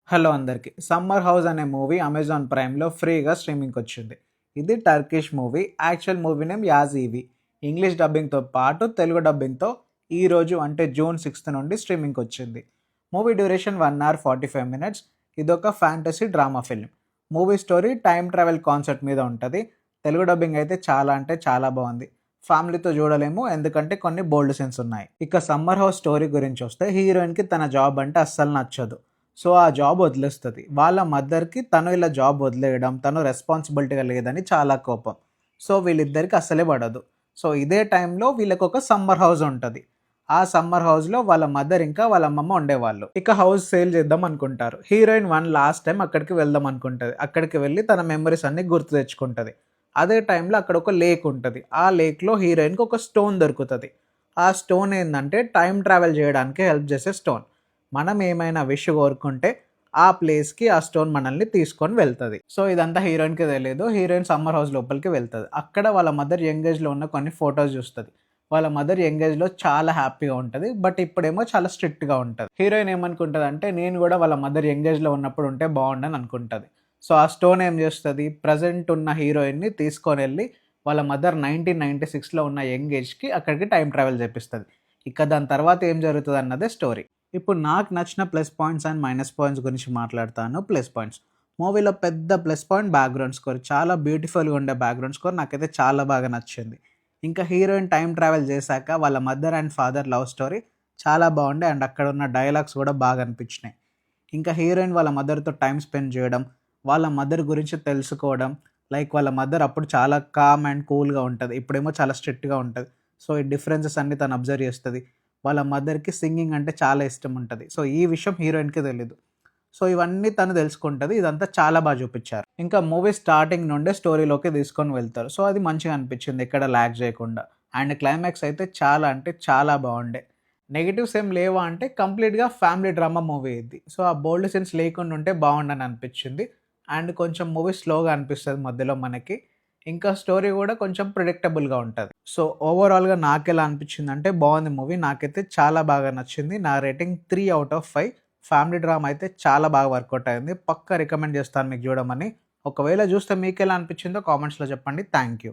Hello అందరికి. 'Summer house' అనే movie Amazon ప్రైమ్‌లో ఫ్రీగా స్ట్రీమింగ్‌కి వచ్చింది. ఇది Turkish movie. Actual movie name 'Yaz Evi'. English డబ్బింగ్‌తో పాటు తెలుగు డబ్బింగ్‌తో ఈరోజు అంటే జూన్ 6 నుండి స్ట్రీమింగ్‌కి వచ్చింది. Movie duration 1 hour 45 minutes. ఇదొక fantasy drama film. Movie story time travel concept మీద ఉంటది. తెలుగు డబ్బింగ్ అయితే చాలా అంటే చాలా బాగుంది. ఫ్యామిలీతో చూడలేము ఎందుకంటే కొన్ని బోల్డ్ సీన్స్ ఉన్నాయి. ఇక 'సమ్మర్ హౌస్' స్టోరీ గురించి వస్తే హీరోయిన్‌కి తన జాబ్ అంటే అస్సలు నచ్చదు. సో, ఆ జాబ్ వదిలేస్తది. వాళ్ళ మదర్‌కి తను ఇలా జాబ్ వదిలేయడం, తను రెస్పాన్సిబిలిటీగా లేదని చాలా కోపం. సో, వీళ్ళిద్దరికి అస్సలే పడదు. సో, ఇదే టైంలో వీళ్ళకొక సమ్మర్ హౌస్ ఉంటది. ఆ సమ్మర్ హౌస్‌లో వాళ్ళ మదర్ ఇంకా వాళ్ళ అమ్మమ్మ ఉండేవాళ్ళు. ఇక హౌస్ సేల్ చేద్దాం అనుకుంటారు. హీరోయిన్ లాస్ట్ టైమ్ అక్కడికి వెళ్దాం అనుకుంటది. అక్కడికి వెళ్లి తన మెమరీస్ అన్నీ గుర్తు తెచ్చుకుంటది. అదే టైంలో అక్కడ ఒక లేక్ ఉంటది. ఆ లేక్‌లో హీరోయిన్‌కి ఒక స్టోన్ దొరుకుతది. ఆ స్టోన్ ఏందంటే టైమ్ ట్రావెల్ చేయడానికి హెల్ప్ చేసే స్టోన్. మనం ఏమైనా విష్ కోరుకుంటే ఆ ప్లేస్‌కి ఆ స్టోన్ మనల్ని తీసుకొని వెళ్తది. సో, ఇదంతా హీరోయిన్‌కి తెలీదు. హీరోయిన్ సమ్మర్ హౌస్ లోపలికి వెళ్తది. అక్కడ వాళ్ళ మదర్ యంగ్ ఏజ్‌లో ఉన్న కొన్ని ఫోటోస్ చూస్తది. వాళ్ళ మదర్ యంగ్ ఏజ్‌లో చాలా హ్యాపీగా ఉంటది. బట్ ఇప్పుడేమో చాలా స్ట్రిక్ట్‌గా ఉంటది. హీరోయిన్ ఏమనుకుంటదంటే నేను గూడా వాళ్ళ మదర్ యంగ్ ఏజ్‌లో ఉన్నప్పుడు ఉంటే బావుండని అనుకుంటది. సో, ఆ స్టోన్ ఏం చేస్తది ప్రెజెంట్ ఉన్న హీరోయిన్‌ని తీసుకొనెళ్ళి వాళ్ళ మదర్ 1996లో ఉన్న యంగ్ ఏజ్‌కి అక్కడికి టైమ్ ట్రావెల్ చేపిస్తది. ఇక దాని తర్వాత ఏం జరుగుతదన్నదే స్టోరీ. ఇప్పుడు నాకు నచ్చిన plus points and minus points గురించి మాట్లాడతాను. Plus points. మూవీలో పెద్ద ప్లస్ పాయింట్ బ్యాక్‌గ్రౌండ్ స్కోర్. చాలా బ్యూటిఫుల్‌గా ఉండే బ్యాక్‌గ్రౌండ్ స్కోర్ నాకైతే చాలా బాగా నచ్చింది. ఇంకా హీరోయిన్ టైమ్ ట్రావెల్ చేశాక వాళ్ళ mother and father love story చాలా బాగుండే అండ్ అక్కడ ఉన్న డైలాగ్స్ కూడా బాగా అనిపించినాయి. ఇంకా హీరోయిన్ వాళ్ళ మదర్‌తో టైమ్ స్పెండ్ చేయడం, వాళ్ళ మదర్ గురించి తెలుసుకోవడం, లైక్ వాళ్ళ మదర్ అప్పుడు చాలా కామ్ అండ్ కూల్‌గా ఉంటది. ఇప్పుడేమో చాలా స్ట్రిక్ట్‌గా ఉంటది. సో, ఈ డిఫరెన్సెస్ అన్నీ తను అబ్జర్వ్ చేస్తది. వాళ్ళ మదర్‌కి సింగింగ్ అంటే చాలా ఇష్టం ఉంటది. సో, ఈ విషయం హీరోయిన్‌కి తెలీదు. సో, ఇవన్నీ తను తెలుసుకుంటది. ఇదంతా చాలా చూపిచ్చారు. ఇంకా మూవీ స్టార్టింగ్ నుండే స్టోరీలోకి తీసుకొని వెళ్తారు. సో, అది మంచిగా అనిపించింది ఎక్కడ ల్యాగ్ చేయకుండా. అండ్ క్లైమాక్స్ అయితే చాలా అంటే చాలా బాగుండే. నెగెటివ్స్ ఏం లేవా అంటే కంప్లీట్‌గా ఫ్యామిలీ డ్రామా మూవీ ఇది. సో, ఆ బోల్డ్ సీన్స్ లేకుండా ఉంటే బాగుండని అనిపించింది. అండ్ కొంచెం మూవీ స్లోగా అనిపిస్తది మధ్యలో మనకి. ఇంకా స్టోరీ గూడా కొంచెం ప్రిడిక్టబుల్‌గా ఉంటది. సో, ఓవరాల్‌గా నాకెలా అనిపించిందంటే బావుంది మూవీ. నాకైతే చాలా బాగా నచ్చింది. నా రేటింగ్ 3/5. ఫ్యామిలీ డ్రామా అయితే చాలా బాగా వర్కౌట్ అయింది. పక్కా రికమెండ్ చేస్తాను మీకు జూడమని. ఒకవేళ జూస్తే మీకెలా అనిపించిందో కామెంట్స్‌లో చెప్పండి. Thank you.